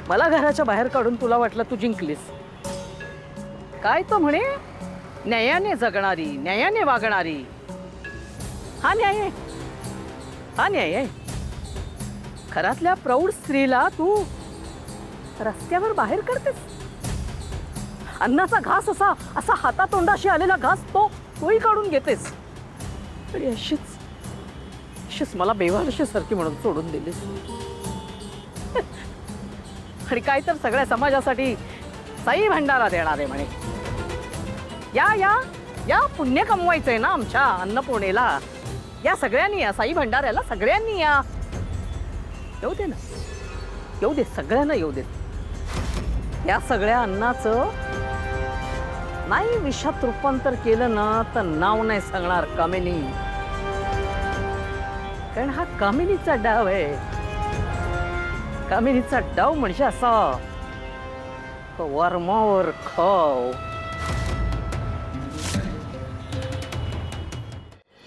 मला घराच्या बाहेर काढून तुला वाटलं तू जिंकलीस. काय तो म्हणे, न्यायाने जगणारी, न्यायाने वागणारी. हा न्याय आहे, हा न्याय आहे. घरातल्या प्रौढ स्त्रीला तू रस्त्यावर बाहेर करतेस. अन्नाचा घास असा असा हातातोंडाशी आलेला घास तोही काढून घेतेस. आणि अशीच मला बेवारशी सारखी म्हणून सोडून दिलीस. आणि काय तर सगळ्या समाजासाठी साई भंडारा देणार आहे म्हणे. या या या पुण्य कमवायचंय ना आमच्या अन्नपूर्णेला. या सगळ्यांनी या साई भंडाऱ्याला, सगळ्यांनी या. येऊ दे ना, येऊ दे, सगळ्यांना येऊ देत. या सगळ्या अन्नाचं नाही विषात रूपांतर केलं ना तर नाव नाही सांगणार कामिनी. कारण हा कामिनीचा डाव आहे. कामिनीचा डाव म्हणजे असा वर्मावर खाव.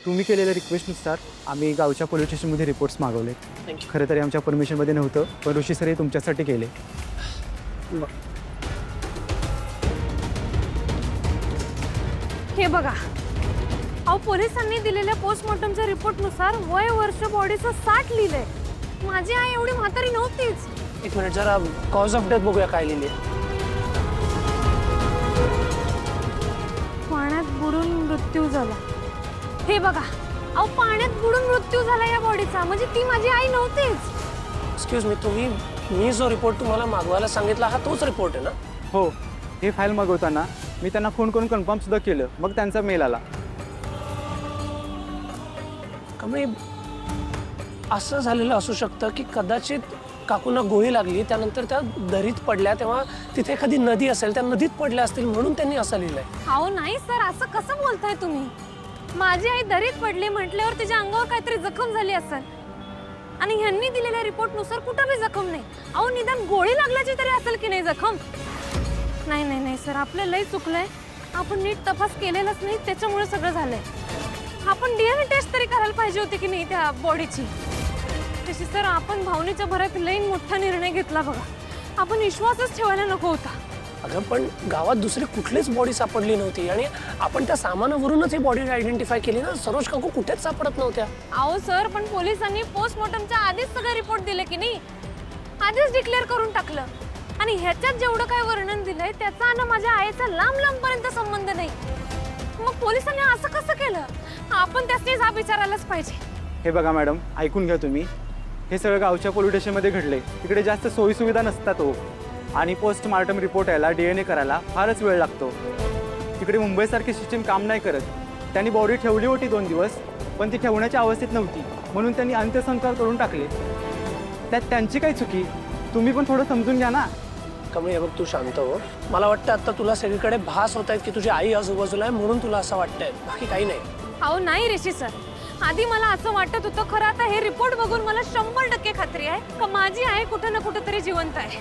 तुम्ही केलेल्या रिक्वेस्टनुसार आम्ही गावच्या पोलीस स्टेशनमध्ये रिपोर्ट्स मागवले. खरं तरी आमच्या परमिशनमध्ये नव्हतं, पण ऋषी सर हे तुमच्यासाठी केले. हे बघा, अहो पोलिसांनी दिलेल्या पोस्टमॉर्टमच्या रिपोर्टनुसार वय वर्ष बॉडीचं 60 लिहिलंय. माझी आई एवढी म्हातारी नव्हतीच. एक मिनिट, जरा कॉज ऑफ डेथ बघूया काय लिहिले. पाण्यात बुडून मृत्यू झाला. हे बघा, अहो पाण्यात बुडून मृत्यू झाला या बॉडीचा. म्हणजे ती माझी आई नव्हतीच. एक्सक्यूज मी, मी जो रिपोर्ट तुम्हाला मागवायला सांगितला हा तोच रिपोर्ट आहे ना? हो, हे फाईल मागवताना मी त्यांना फोन करून कन्फर्मसुद्धा केलं, मग त्यांचा मेल आला. कमी असं झालेलं असू शकतं की कदाचित काकूंना गोळी लागली, त्यानंतर त्या दरीत पडल्या, तेव्हा तिथे एखादी नदी असेल, त्या नदीत पडल्या असतील म्हणून त्यांनी असं लिहिलंय. अहो नाही सर, असं कसं बोलताय तुम्ही? माझी आई दरीत पडली म्हटल्यावर तिच्या अंगावर काहीतरी जखम झाली असेल. आणि ह्यांनी दिलेल्या रिपोर्टनुसार कुठं बी जखम नाही. अहो निदान गोळी लागल्याची तरी असेल की नाही जखम? नाही नाही नाही सर, आपलं लय चुकलंय. आपण नीट तपास केलेलाच नाही, त्याच्यामुळे सगळं झालंय. आपण DNA टेस्ट तरी करायला पाहिजे होती की नाही त्या बॉडीची. तशी सर आपण भावनेच्या भरात लय मोठा निर्णय घेतला बघा. आपण विश्वासच ठेवायला नको होता. अगं पण गावात दुसरी कुठलीच बॉडी सापडली नव्हती आणि आपण त्या सामानावरूनच ही बॉडी आयडेंटिफाय केली ना. सरोज काकू कुठेच सापडत नव्हत्या. अहो सर, पण पोलिसांनी पोस्टमॉर्टमच्या आधीच सगळे रिपोर्ट दिले की नाही, आधीच डिक्लेअर करून टाकलं. आणि ह्याच्यात जेवढं काय वर्णन दिलंय त्याचा आणि माझ्या आईचा लांब पर्यंत संबंध नाही. मग पोलिसांनी असं कसं केलं? आपण त्यासनी जाब विचारायलाच पाहिजे. हे बघा मॅडम, ऐकून घ्या तुम्ही. हे सगळं गावच्या पोलीस स्टेशनमध्ये घडले. तिकडे जास्त सोयीसुविधा नसतात हो, आणि पोस्टमार्टम रिपोर्ट यायला, DNA करायला फारच वेळ लागतो. तिकडे मुंबईसारखी सिस्टीम काम नाही करत. त्यांनी बॉडी ठेवली होती 2 दिवस, पण ती ठेवण्याच्या अवस्थेत नव्हती, म्हणून त्यांनी अंत्यसंस्कार करून टाकले. त्यात त्यांची काही चुकी? तुम्ही पण थोडं समजून घ्या ना. कमळी, हे बघ तू शांत हो. मला वाटतं आता तुला सगळीकडे भास होत आहेत की तुझी आई आजूबाजूला आहे म्हणून तुला असं वाटतंय, बाकी काही नाही. अहो नाही ऋषी सर, आधी मला असं वाटत होतं. खरं आता हे रिपोर्ट बघून मला 100% खात्री आहे का माझी आई कुठं ना कुठं तरी जिवंत आहे.